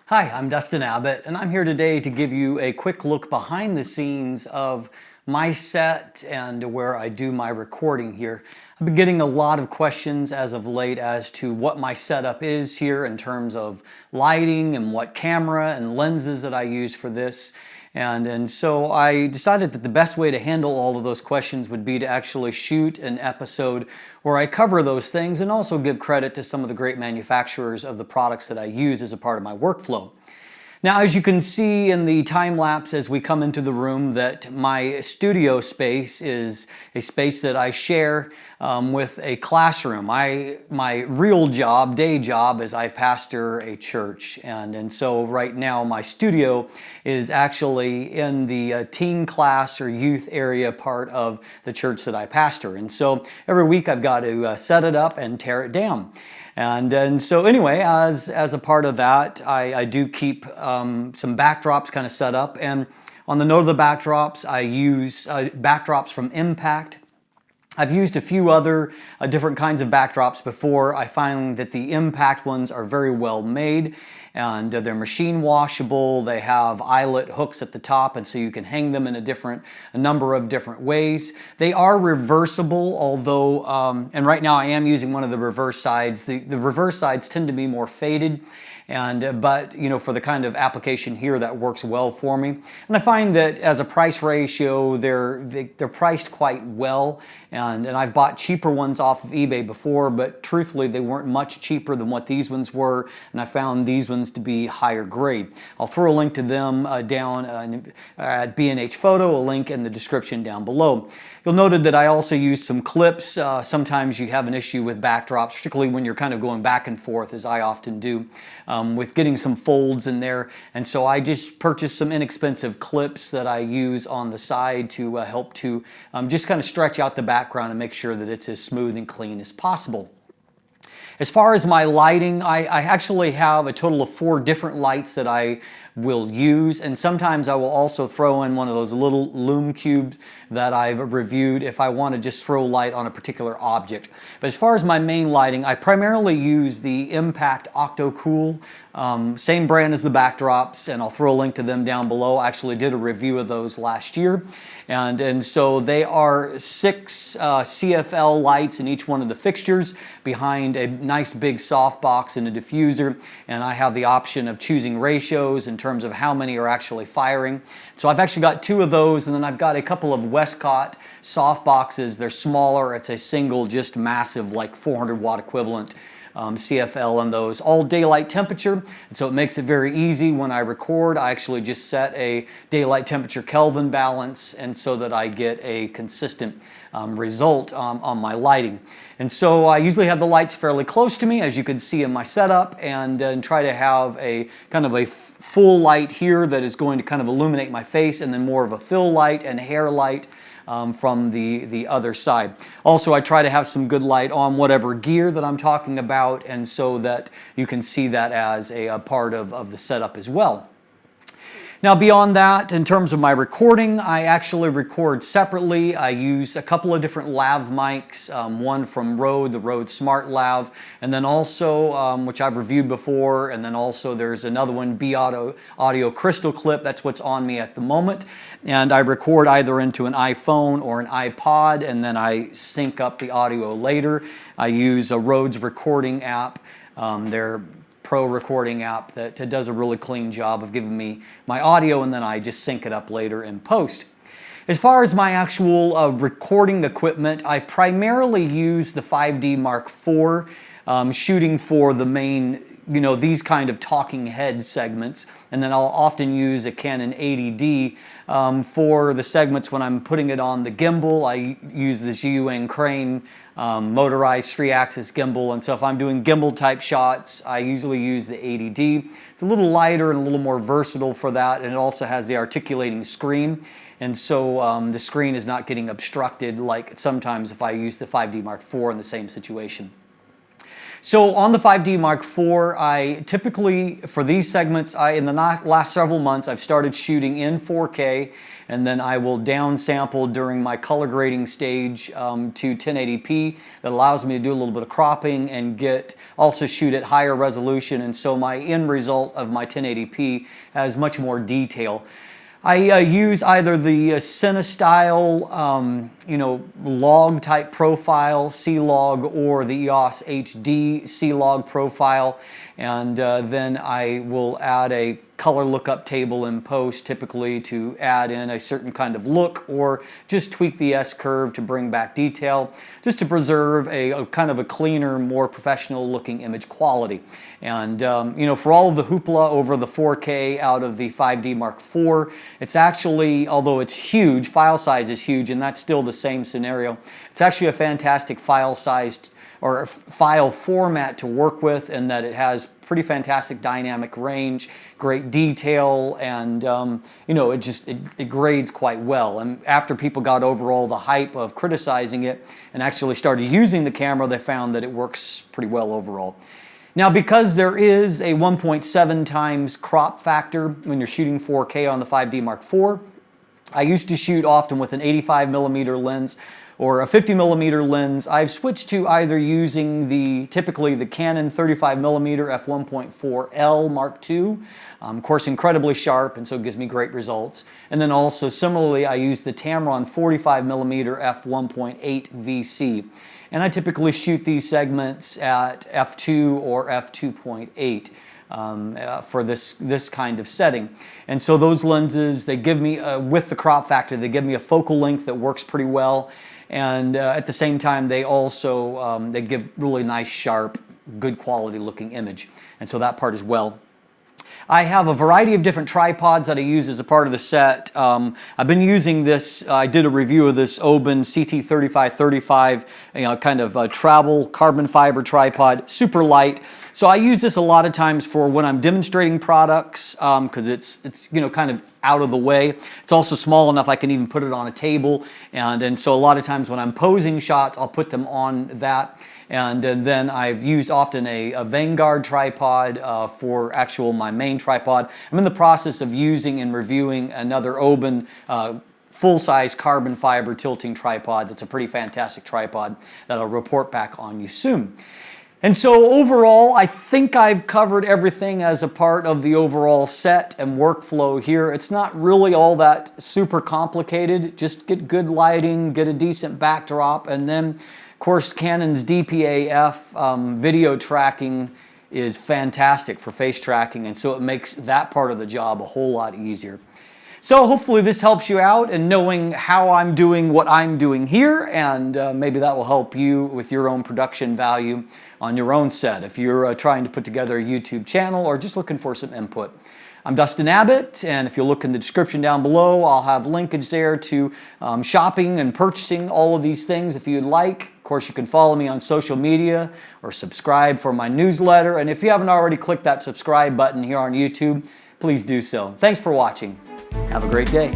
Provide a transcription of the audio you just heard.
Hi, I'm Dustin Abbott, and I'm here today to give you a quick look behind the scenes of my set and where I do my recording here. I've been getting a lot of questions as of late as to what my setup is here in terms of lighting and what camera and lenses that I use for this. And so I decided that the best way to handle all of those questions would be to actually shoot an episode where I cover those things and also give credit to some of the great manufacturers of the products that I use as a part of my workflow. Now, as you can see in the time lapse as we come into the room, that my studio space is a space that I share with a classroom. My real job, day job, is I pastor a church, and so right now my studio is actually in the teen class or youth area part of the church that I pastor. And so every week I've got to set it up and tear it down. And so anyway, as a part of that, I do keep some backdrops kind of set up. And on the note of the backdrops, I use backdrops from Impact. I've used a few other different kinds of backdrops before. I find that the Impact ones are very well made, and they're machine washable. They have eyelet hooks at the top, and so you can hang them in a number of different ways. They are reversible, although, and right now I am using one of the reverse sides. The reverse sides tend to be more faded, but you know, for the kind of application here, that works well for me. And I find that as a price ratio, they're priced quite well. And I've bought cheaper ones off of eBay before, but truthfully, they weren't much cheaper than what these ones were, and I found these ones to be higher grade. I'll throw a link to them down at B&H Photo, a link in the description down below. You'll note that I also used some clips. Sometimes you have an issue with backdrops, particularly when you're kind of going back and forth, as I often do, with getting some folds in there. And so I just purchased some inexpensive clips that I use on the side to help to just kind of stretch out the background and make sure that it's as smooth and clean as possible. As far as my lighting, I actually have a total of 4 different lights that I will use, and sometimes I will also throw in one of those little lume cubes that I've reviewed if I want to just throw light on a particular object. But as far as my main lighting, I primarily use the Impact Octocool, same brand as the backdrops, and I'll throw a link to them down below. I actually did a review of those last year, and so they are 6 CFL lights in each one of the fixtures behind a nice big softbox and a diffuser, and I have the option of choosing ratios in terms of how many are actually firing. So I've actually got 2 of those, and then I've got a couple of Westcott softboxes. They're smaller. It's a single, just massive, like 400 watt equivalent CFL on those, all daylight temperature, and so it makes it very easy when I record. I actually just set a daylight temperature Kelvin balance, and so that I get a consistent result on my lighting. And so I usually have the lights fairly close to me, as you can see in my setup, and try to have a kind of a full light here that is going to kind of illuminate my face, and then more of a fill light and hair light from the other side. Also, I try to have some good light on whatever gear that I'm talking about, and so that you can see that as a part of the setup as well. Now, beyond that, in terms of my recording, I actually record separately. I use a couple of different lav mics, one from Rode, the Rode SmartLav, and then also, which I've reviewed before, and then also there's another one, Audio Crystal Clip. That's what's on me at the moment. And I record either into an iPhone or an iPod, and then I sync up the audio later. I use a Rode's recording app. They're pro recording app that does a really clean job of giving me my audio, and then I just sync it up later in post. As far as my actual recording equipment, I primarily use the 5D Mark IV, shooting for the main, you know, these kind of talking head segments, and then I'll often use a Canon 80D for the segments when I'm putting it on the gimbal. I use this Yuan Crane motorized 3-axis gimbal, and so if I'm doing gimbal type shots, I usually use the 80D. It's a little lighter and a little more versatile for that, and it also has the articulating screen, and so the screen is not getting obstructed like sometimes if I use the 5D Mark IV in the same situation. So on the 5D Mark IV, I typically, for these segments, in the last several months, I've started shooting in 4K, and then I will downsample during my color grading stage to 1080p. That allows me to do a little bit of cropping and also shoot at higher resolution, and so my end result of my 1080p has much more detail. I use either the CineStyle, log type profile, CLOG, or the EOSHD CLOG profile, and then I will add a color lookup table in post, typically to add in a certain kind of look, or just tweak the S-curve to bring back detail, just to preserve a kind of a cleaner, more professional looking image quality. And for all of the hoopla over the 4K out of the 5D Mark IV, it's actually, although it's huge, file size is huge, and that's still the same scenario, it's actually a fantastic file sized or file format to work with, in that it has pretty fantastic dynamic range, great detail, and it grades quite well. And after people got over all the hype of criticizing it and actually started using the camera, they found that it works pretty well overall. Now, because there is a 1.7 times crop factor when you're shooting 4K on the 5D Mark IV, I used to shoot often with an 85mm lens or a 50mm lens. I've switched to either using typically the Canon 35mm f1.4L Mark II, of course incredibly sharp, and so it gives me great results. And then also similarly I use the Tamron 45mm f1.8 VC. And I typically shoot these segments at f2 or f2.8. For this kind of setting. And so those lenses, they give me, with the crop factor, they give me a focal length that works pretty well. And at the same time, they also, they give really nice, sharp, good quality looking image. And so that part as well. I have a variety of different tripods that I use as a part of the set. I've been using this, I did a review of this Oben CT3535, kind of travel carbon fiber tripod, super light. So I use this a lot of times for when I'm demonstrating products, because it's kind of out of the way. It's also small enough I can even put it on a table, and so a lot of times when I'm posing shots, I'll put them on that. And then I've used often a Vanguard tripod for my main tripod. I'm in the process of using and reviewing another Oben full-size carbon fiber tilting tripod that's a pretty fantastic tripod that I'll report back on you soon. And so overall, I think I've covered everything as a part of the overall set and workflow here. It's not really all that super complicated. Just get good lighting, get a decent backdrop, and then of course Canon's DPAF video tracking is fantastic for face tracking, and so it makes that part of the job a whole lot easier. So hopefully this helps you out in knowing how I'm doing what I'm doing here, and maybe that will help you with your own production value on your own set if you're trying to put together a YouTube channel or just looking for some input. I'm Dustin Abbott, and if you look in the description down below, I'll have linkage there to shopping and purchasing all of these things if you'd like. Of course, you can follow me on social media or subscribe for my newsletter, and if you haven't already clicked that subscribe button here on YouTube, please do so. Thanks for watching. Have a great day.